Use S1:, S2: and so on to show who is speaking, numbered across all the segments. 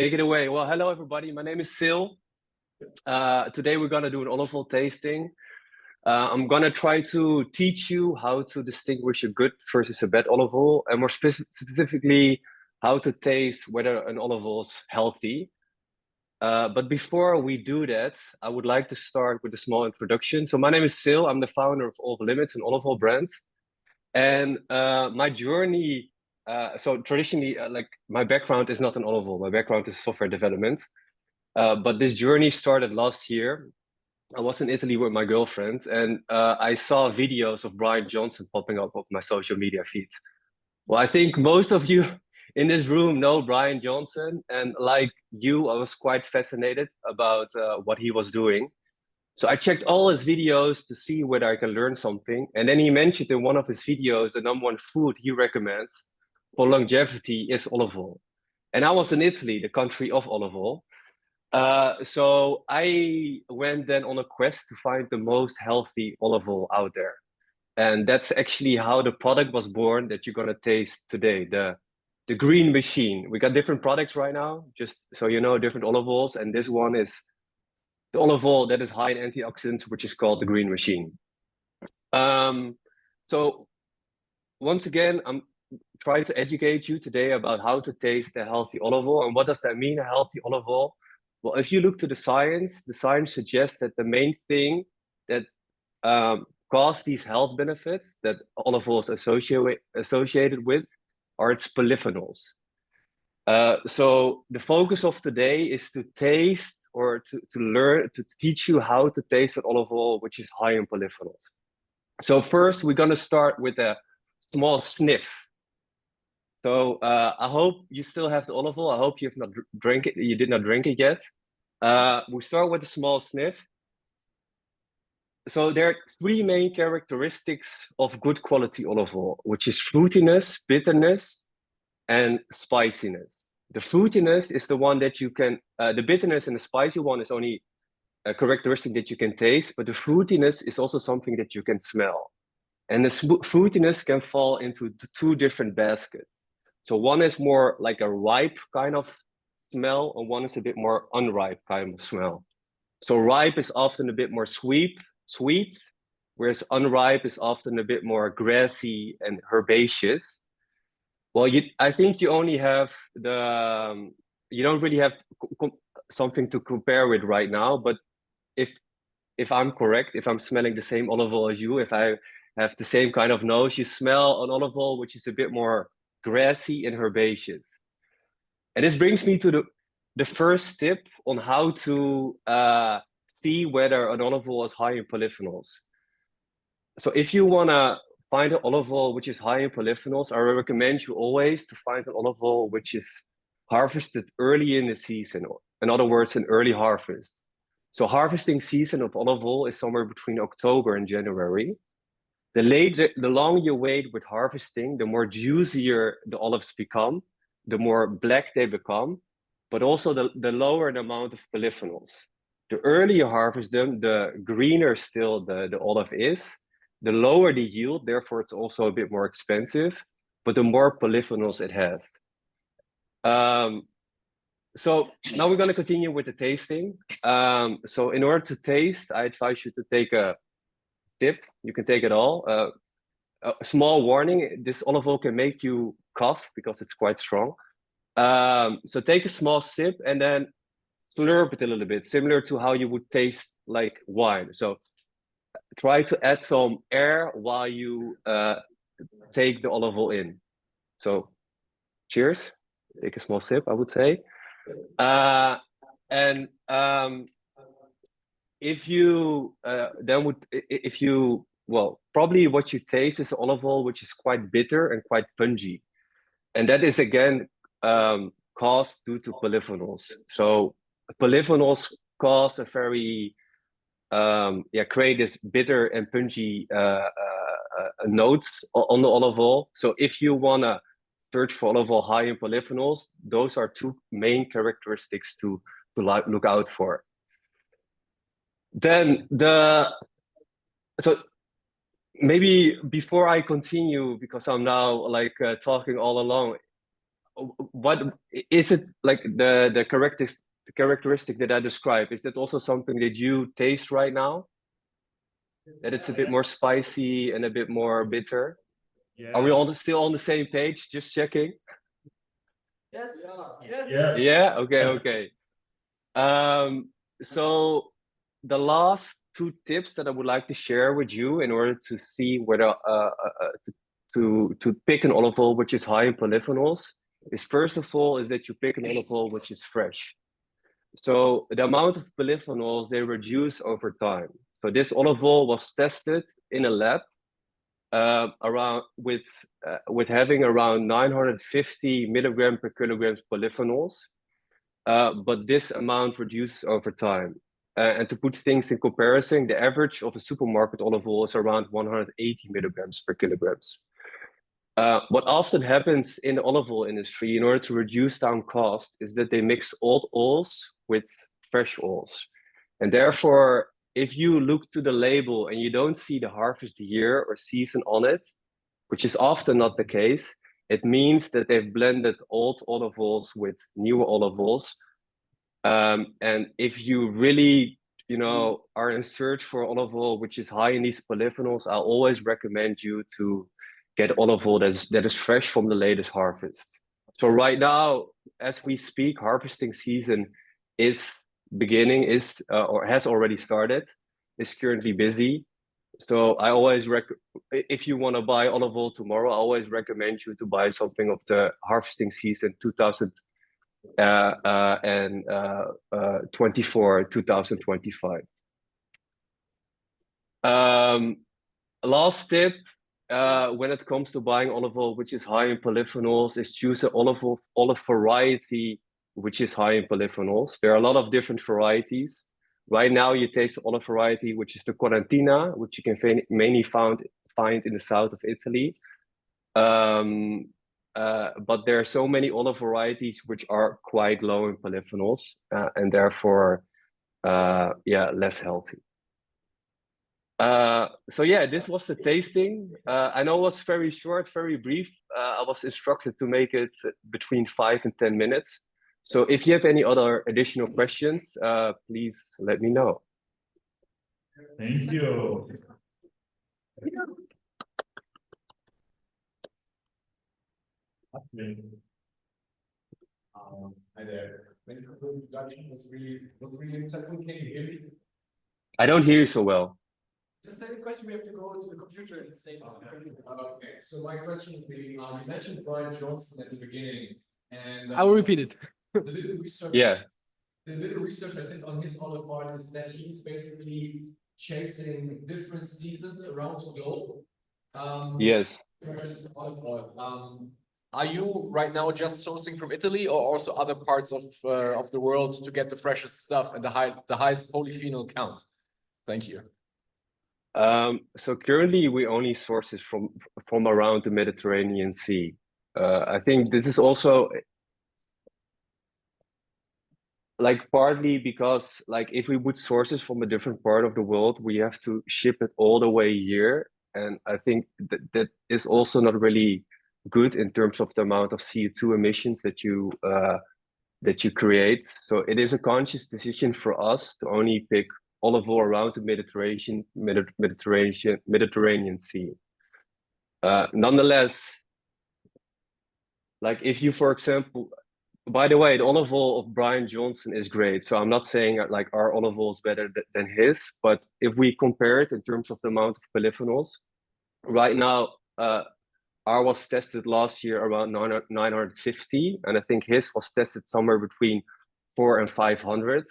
S1: Take it away. Well, hello everybody. My name is Sil. Today we're gonna do an olive oil tasting. I'm gonna try to teach you how to distinguish a good versus a bad olive oil, and more specifically, how to taste whether an olive oil is healthy. But before we do that, I would like to start with a small introduction. So my name is Sil. I'm the founder of OLV Limits, an olive oil brand, and my journey. So traditionally, like my background is not in olive oil. My background is software development. But this journey started last year. I was in Italy with my girlfriend, and I saw videos of Brian Johnson popping up on my social media feed. Well, I think most of you in this room know Brian Johnson, and like you, I was quite fascinated about what he was doing. So I checked all his videos to see whether I can learn something. And then he mentioned in one of his videos the number one food he recommends for longevity is olive oil. And I was in Italy, the country of olive oil. So I went then on a quest to find the most healthy olive oil out there. And that's actually how the product was born that you're gonna taste today, the green machine. We got different products right now, just so you know, different olive oils. And this one is the olive oil that is high in antioxidants, which is called the green machine. So once again, I'm trying to educate you today about how to taste a healthy olive oil. And what does that mean, a healthy olive oil? Well, if you look to the science suggests that the main thing that cause these health benefits that olive oil is associated with are its polyphenols. So the focus of today is to taste or to learn, to teach you how to taste an olive oil which is high in polyphenols. So first, we're gonna start with a small sniff. So I hope you still have the olive oil. I hope you have not drank it. You did not drink it yet. We start with a small sniff. So there are three main characteristics of good quality olive oil, which is fruitiness, bitterness, and spiciness. The fruitiness is the one that you can, the bitterness and the spicy one is only a characteristic that you can taste, but the fruitiness is also something that you can smell. And the fruitiness can fall into two different baskets. So one is more like a ripe kind of smell, and one is a bit more unripe kind of smell. So ripe is often a bit more sweet, whereas unripe is often a bit more grassy and herbaceous. Well, I think you only have you don't really have something to compare with right now. But if I'm correct, if I'm smelling the same olive oil as you, if I have the same kind of nose, you smell an olive oil which is a bit more grassy and herbaceous. And this brings me to the first tip on how to see whether an olive oil is high in polyphenols. So if you want to find an olive oil which is high in polyphenols, I recommend you always to find an olive oil which is harvested early in the season. In other words, an early harvest. So harvesting season of olive oil is somewhere between October and January. The longer you wait with harvesting, the more juicier the olives become, the more black they become, but also the lower the amount of polyphenols. The earlier you harvest them, the greener still the olive is, the lower the yield, therefore it's also a bit more expensive, but the more polyphenols it has. So now we're going to continue with the tasting. So in order to taste, I advise you to take a sip. You can take it all. A small warning, this olive oil can make you cough because it's quite strong. So take a small sip and then slurp it a little bit, similar to how you would taste like wine. So try to add some air while you take the olive oil in. So cheers. Take a small sip, I would say. And if you well, probably what you taste is olive oil which is quite bitter and quite pungent, and that is again caused due to polyphenols. So polyphenols cause a very create this bitter and pungent notes on the olive oil. So if you wanna search for olive oil high in polyphenols, those are two main characteristics to look out for. Then so maybe before I continue, because I'm now like talking all along, what is it like the characteristic that I described? Is that also something that you taste right now? That it's a bit more spicy and a bit more bitter?
S2: Yes.
S1: Are we all still on the same page? Just checking.
S2: Yes.
S3: Yes.
S1: Yeah. Okay. So the last two tips that I would like to share with you in order to see whether to pick an olive oil which is high in polyphenols is, first of all, is that you pick an olive oil which is fresh. So the amount of polyphenols, they reduce over time. So this olive oil was tested in a lab around with having around 950 milligram per kilograms polyphenols, but this amount reduces over time. And to put things in comparison, the average of a supermarket olive oil is around 180 milligrams per kilograms. What often happens in the olive oil industry, in order to reduce down cost, is that they mix old oils with fresh oils. And therefore, if you look to the label and you don't see the harvest year or season on it, which is often not the case, it means that they've blended old olive oils with new olive oils. And if you really, are in search for olive oil which is high in these polyphenols, I always recommend you to get olive oil that is fresh from the latest harvest. So right now, as we speak, harvesting season is or has already started, is currently busy. So I always if you want to buy olive oil tomorrow, I always recommend you to buy something of the harvesting season 2024, 2025. Last tip, when it comes to buying olive oil which is high in polyphenols, is choose an olive variety which is high in polyphenols. There are a lot of different varieties. Right now, you taste the olive variety which is the Quarantina, which you can mainly find in the south of Italy. But there are so many olive varieties which are quite low in polyphenols and therefore, less healthy. So yeah, this was the tasting. I know it was very short, very brief. I was instructed to make it between 5 and 10 minutes. So if you have any other additional questions, please let me know.
S3: Thank you.
S2: Hi there. Thank you for the introduction. Was really insightful. Can you hear me?
S1: I don't hear you so well.
S2: Just any question, we have to go to the computer and say. Okay. So my question would be, you mentioned Brian Johnson at the beginning, and
S4: I will repeat it.
S2: The little research.
S1: Yeah.
S2: The little research I think on his olive oil is that he's basically chasing different seasons around the globe.
S1: Yes.
S2: Olive oil. Are you right now just sourcing from Italy or also other parts of the world to get the freshest stuff and the highest polyphenol count? Thank you.
S1: So currently we only source it from around the Mediterranean Sea. I think this is also like partly because like if we would source it from a different part of the world, we have to ship it all the way here. And I think that is also not really good in terms of the amount of CO2 emissions that you create. So it is a conscious decision for us to only pick olive oil around the Mediterranean Sea. Nonetheless, like if you, for example, by the way, the olive oil of Brian Johnson is great. So I'm not saying like our olive oil is better than his, but if we compare it in terms of the amount of polyphenols, right now, our was tested last year around 950, and I think his was tested somewhere between 400 and 500.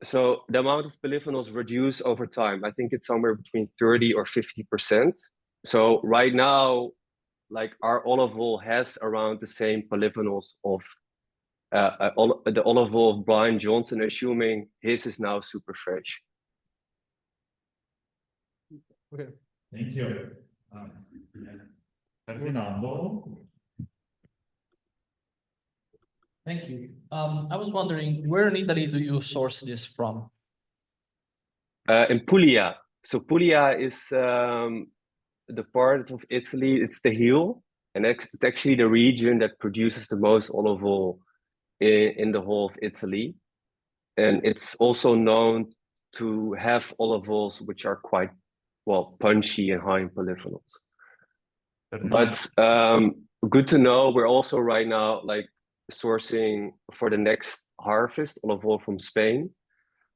S1: So the amount of polyphenols reduce over time. I think it's somewhere between 30 or 50%. So right now, like our olive oil has around the same polyphenols of the olive oil of Brian Johnson, assuming his is now super fresh.
S4: Okay.
S3: Thank you. Ferdinando.
S4: Thank you. I was wondering, where in Italy do you source this from?
S1: In Puglia. So Puglia is the part of Italy, it's the hill. and it's actually the region that produces the most olive oil in the whole of Italy. And it's also known to have olive oils which are quite, well, punchy and high in polyphenols. But good to know, we're also right now like sourcing for the next harvest olive oil from Spain.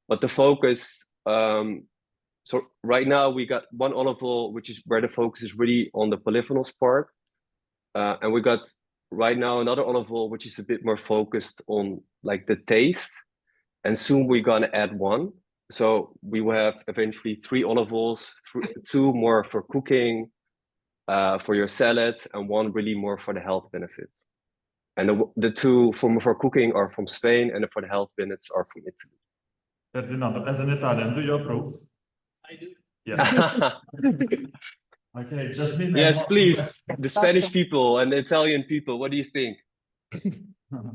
S1: But the focus, so right now we got one olive oil, which is where the focus is really on the polyphenols part. And we got right now another olive oil, which is a bit more focused on like the taste. And soon we're gonna add one. So we will have eventually 3 olive oils, 2 more for cooking, for your salads, and 1 really more for the health benefits. And the 2 for cooking are from Spain, and for the health benefits are from Italy.
S3: Ferdinando, as an Italian, do you approve?
S4: I do.
S3: Yes. Okay, Jasmine.
S1: Yes, please. The Spanish people and the Italian people, what do you think?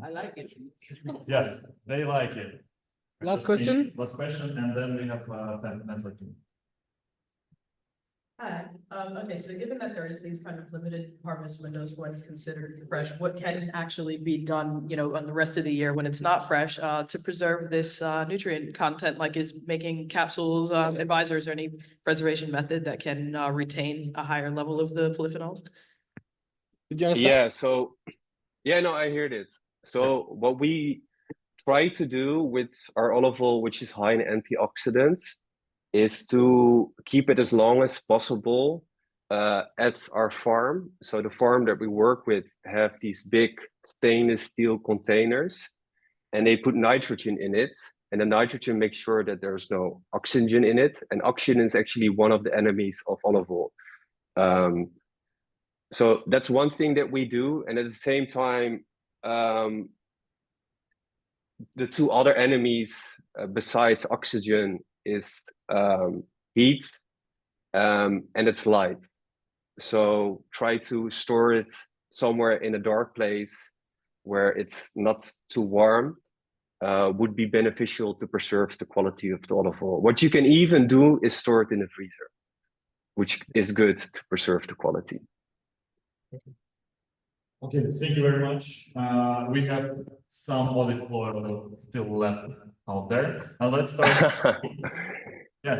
S4: I like it.
S3: Yes, they like it.
S5: Last question.
S3: Last question, and then we have networking.
S6: Hi, okay, so given that there is these kind of limited harvest windows for when it's considered fresh, what can actually be done, you know, on the rest of the year when it's not fresh, to preserve this nutrient content, like is making capsules advisors or any preservation method that can retain a higher level of the polyphenols?
S5: Did you understand?
S1: Yeah, so yeah, no, I heard it. So what we try to do with our olive oil, which is high in antioxidants, is to keep it as long as possible at our farm. So the farm that we work with have these big stainless steel containers, and they put nitrogen in it, and the nitrogen makes sure that there's no oxygen in it, and oxygen is actually one of the enemies of olive oil. So that's one thing that we do, and at the same time, the 2 other enemies besides oxygen is heat and it's light. So try to store it somewhere in a dark place where it's not too warm. Would be beneficial to preserve the quality of the olive oil. What you can even do is store it in the freezer, which is good to preserve the quality.
S3: Okay, thank you very much. We have some olive oil still left out there. And let's start.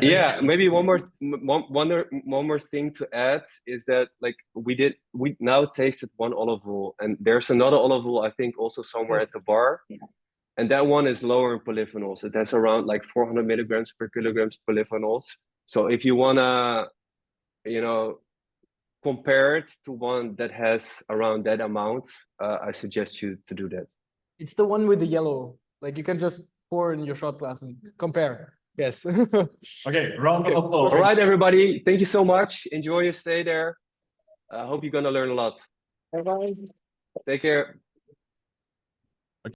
S1: Yeah, maybe one more thing to add is that like we now tasted one olive oil, and there's another olive oil I think also somewhere at the bar.
S6: Yeah.
S1: And that one is lower in polyphenols. It has around like 400 milligrams per kilograms polyphenols. So if you wanna, you know, compare it to one that has around that amount, I suggest you to do that.
S5: It's the one with the yellow. Like you can just pour in your shot glass and compare. Yes.
S3: Okay, round of applause.
S1: All right, everybody. Thank you so much. Enjoy your stay there. I hope you're gonna learn a lot.
S5: Bye-bye.
S1: Take care.